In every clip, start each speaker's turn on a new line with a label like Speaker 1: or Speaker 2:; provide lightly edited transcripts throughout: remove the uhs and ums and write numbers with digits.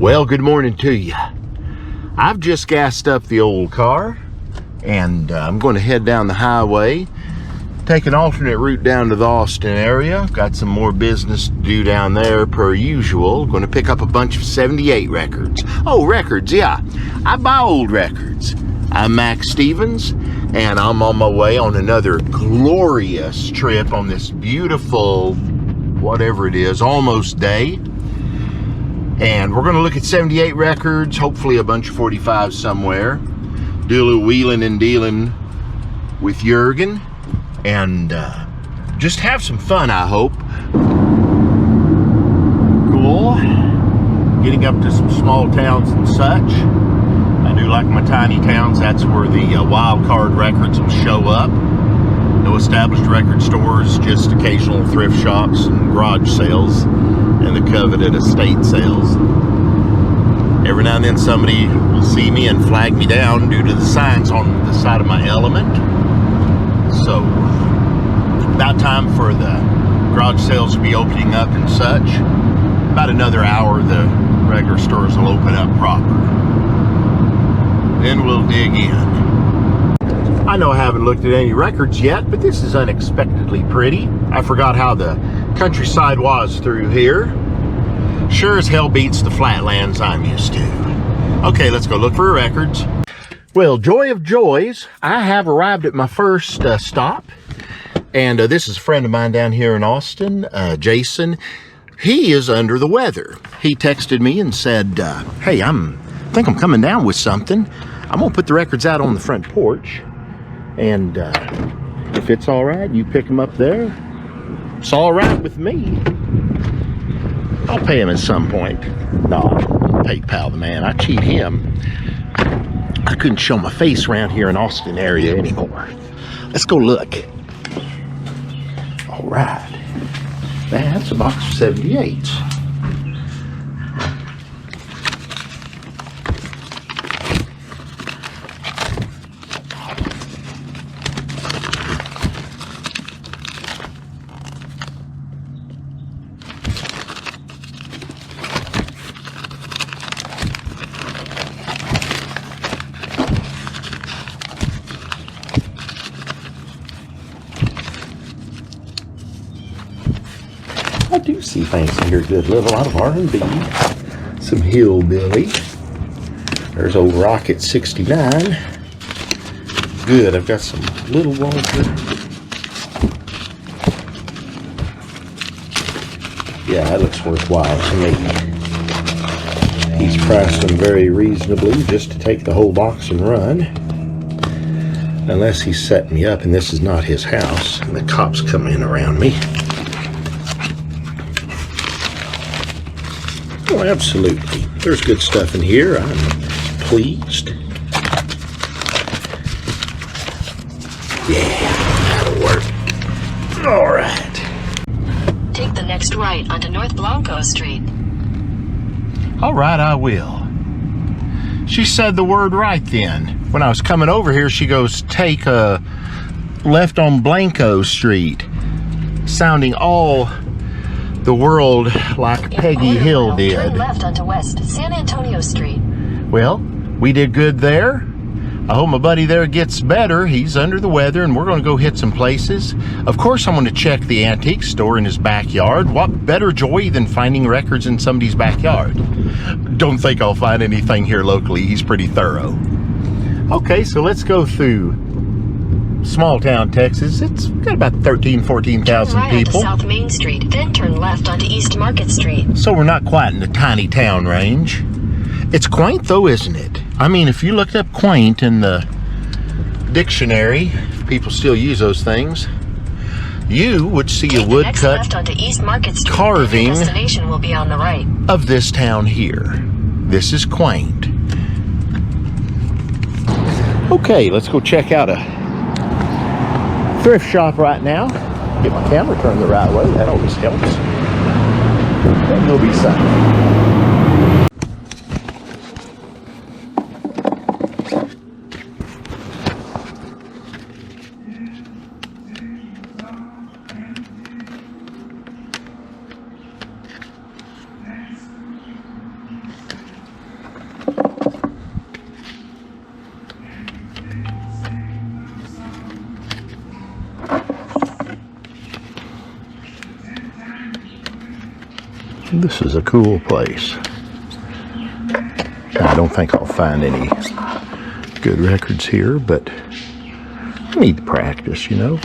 Speaker 1: Well, good morning to you. I've just gassed up the old car and I'm going to head down the highway, take an alternate route down to the Austin area. Got some more business to do down there per usual. Going to pick up a bunch of 78 records. Oh, records, yeah. I buy old records. I'm Max Stevens and I'm on my way on another glorious trip on this beautiful, whatever it is, almost day. And we're going to look at 78 records, hopefully a bunch of 45s somewhere. Do a little wheeling and dealing with Jurgen. And just have some fun, I hope. Cool. Getting up to some small towns and such. I do like my tiny towns. That's where the wild card records will show up. No established record stores, just occasional thrift shops and garage sales and the coveted estate sales. Every now and then somebody will see me and flag me down due to the signs on the side of my Element. So about time for the garage sales to be opening up and such. About another hour the regular stores will open up proper. Then we'll dig in. I know I haven't looked at any records yet, but this is unexpectedly pretty. I forgot how the countryside was through here. Sure as hell beats the flatlands I'm used to. Okay, let's go look for records. Well, joy of joys, I have arrived at my first stop. And this is a friend of mine down here in Austin, Jason. He is under the weather. He texted me and said, hey, I think I'm coming down with something. I'm gonna put the records out on the front porch. And if it's all right, you pick them up there. It's all right with me. I'll pay him at some point. No, I'll PayPal the man. I cheat him. I couldn't show my face around here in Austin area anymore. Let's go look. All right. That's a box of 78s. I do see things here good. A lot of R&B, some hillbilly. There's old Rocket 69. Good, I've got some little ones there. Yeah, that looks worthwhile to me. He's priced them very reasonably just to take the whole box and run. Unless he's setting me up and this is not his house and the cops come in around me. Oh, absolutely. There's good stuff in here. I'm pleased. Yeah, that'll work. All right.
Speaker 2: Take the next right onto North Blanco Street.
Speaker 1: All right, I will. She said the word right then. When I was coming over here, she goes, take a left on Blanco Street. Sounding all the world like Peggy Hill did.
Speaker 2: Turn left onto West San Antonio Street.
Speaker 1: Well, we did good there. I hope my buddy there gets better. He's under the weather and we're going to go hit some places. Of course, I'm going to check the antique store in his backyard. What better joy than finding records in somebody's backyard? Don't think I'll find anything here locally. He's pretty thorough. Okay, so let's go through small town Texas. It's got about 14,000
Speaker 2: right
Speaker 1: people.
Speaker 2: Onto South Main Street, then turn left onto East Market Street.
Speaker 1: So we're not quite in the tiny town range. It's quaint though, isn't it? I mean, if you looked up quaint in the dictionary, people still use those things, you would see a woodcut carving
Speaker 2: destination will be on the right.
Speaker 1: Of this town here. This is quaint. Okay, let's go check out a thrift shop right now. Get my camera turned the right way. That always helps. Then there'll be something. This is a cool place. I don't think I'll find any good records here, but I need to practice, you know.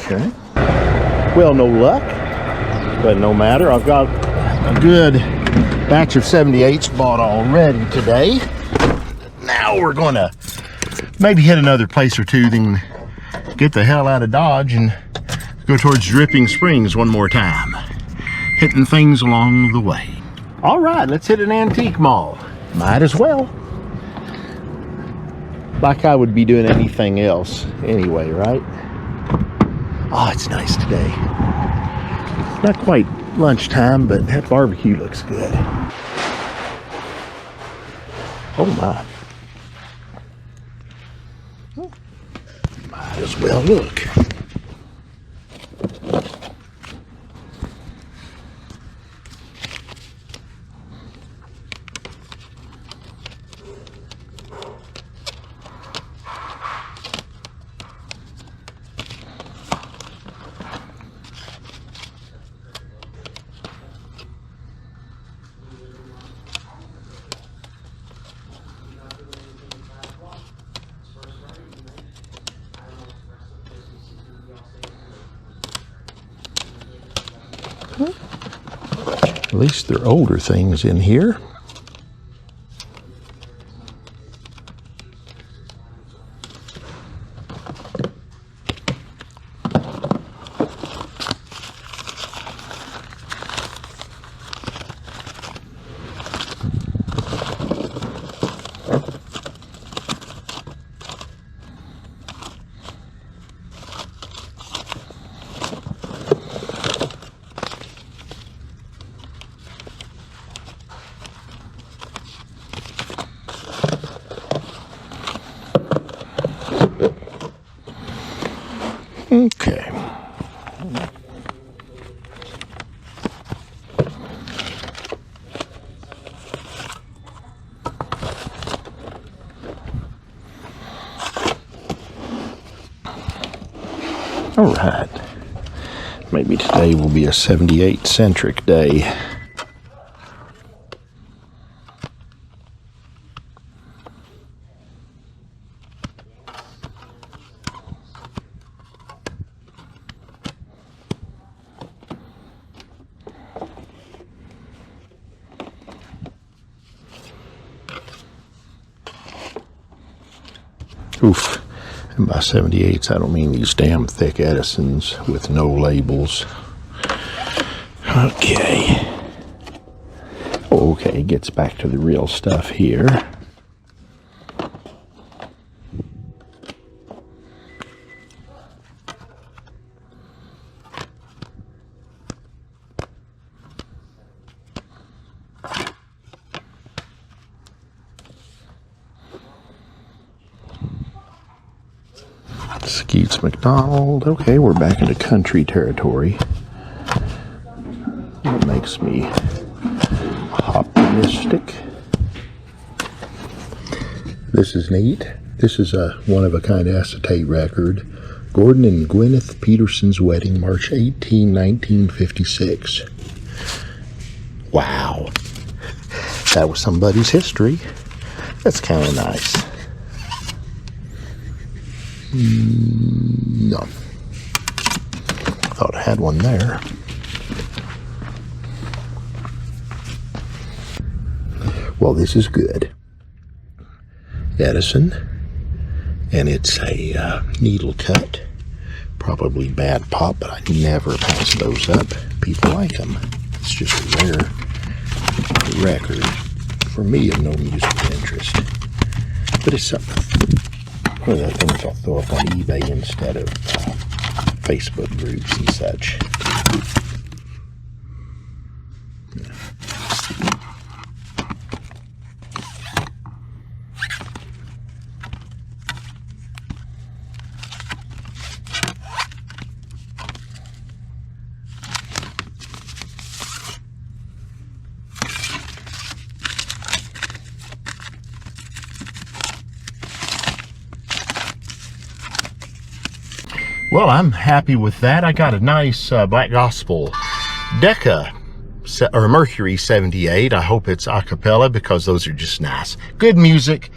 Speaker 1: Okay. Well, no luck, but no matter. I've got a good batch of 78s bought already today. Now we're going to maybe hit another place or two, then get the hell out of Dodge and go towards Dripping Springs one more time. Hitting things along the way. All right, let's hit an antique mall. Might as well. Like I would be doing anything else anyway, right? Oh, it's nice today. Not quite lunchtime, but that barbecue looks good. Oh my. Might as well look. At least there are older things in here. Okay. All right. Maybe today will be a 78-centric day. Oof. And by 78s, I don't mean these damn thick Edisons with no labels. Okay. Oh, okay, gets back to the real stuff here. Skeets McDonald. Okay, we're back into country territory. That makes me optimistic. This is neat. This is a one-of-a-kind acetate record. Gordon and Gwyneth Peterson's wedding, March 18, 1956. Wow. That was somebody's history. That's kind of nice. No. Thought I had one there. Well, this is good. Edison. And it's a needle cut Probably bad pop, but I never pass those up. People like them. It's just a rare record for me of no musical interest. But it's one of the things I'll throw up on eBay instead of Facebook groups and such. Well, I'm happy with that. I got a nice Black Gospel Decca or Mercury 78. I hope it's a cappella because those are just nice. Good music,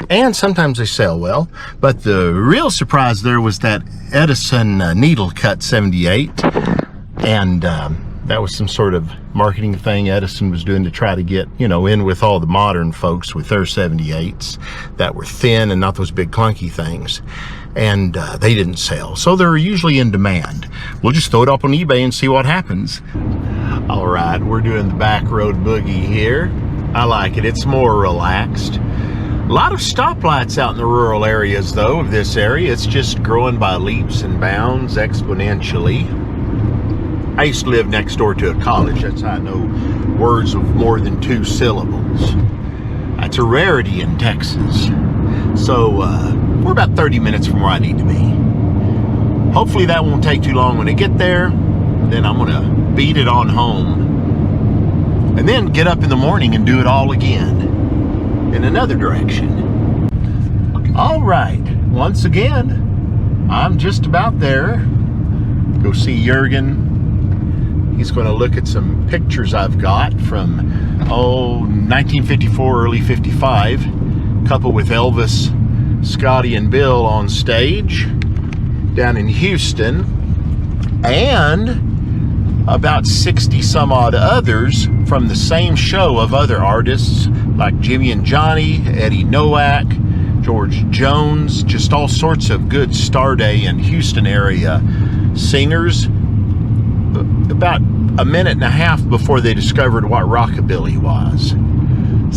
Speaker 1: and sometimes they sell well. But the real surprise there was that Edison Needle Cut 78. And that was some sort of marketing thing Edison was doing to try to get, you know, in with all the modern folks with their 78s that were thin and not those big clunky things. And they didn't sell, so they're usually in demand. We'll just throw it up on eBay and see what happens. All right, we're doing the back road boogie here. I like it. It's more relaxed. A lot of stoplights out in the rural areas, though, of this area. It's just growing by leaps and bounds exponentially. I used to live next door to a college. That's how I know words of more than 2 syllables. That's a rarity in Texas. So we're about 30 minutes from where I need to be. Hopefully that won't take too long. When I get there, then I'm gonna beat it on home and then get up in the morning and do it all again in another direction. All right, once again, I'm just about there. Go see Jurgen. He's gonna look at some pictures I've got from 1954, early 55, couple with Elvis, Scotty, and Bill on stage down in Houston, and about 60 some odd others from the same show of other artists like Jimmy and Johnny, Eddie Nowak, George Jones, just all sorts of good Star Day and Houston area singers. About a minute and a half before they discovered what rockabilly was.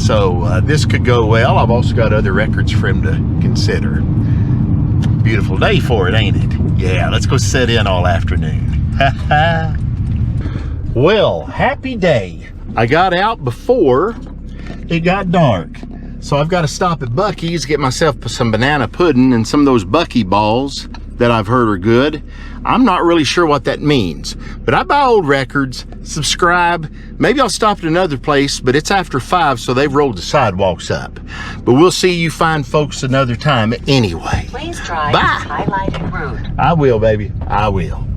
Speaker 1: So this could go well. I've also got other records for him to consider. Beautiful day for it, ain't it? Yeah, let's go sit in all afternoon. Well, happy day. I got out before it got dark. So I've got to stop at Buc-ee's, get myself some banana pudding and some of those Buc-ee balls that I've heard are good. I'm not really sure what that means, but I buy old records, subscribe. Maybe I'll stop at another place, but it's after 5, so they've rolled the sidewalks up. But we'll see you fine folks another time anyway.
Speaker 2: Please drive
Speaker 1: Bye.
Speaker 2: the highlighted route.
Speaker 1: I will, baby. I will.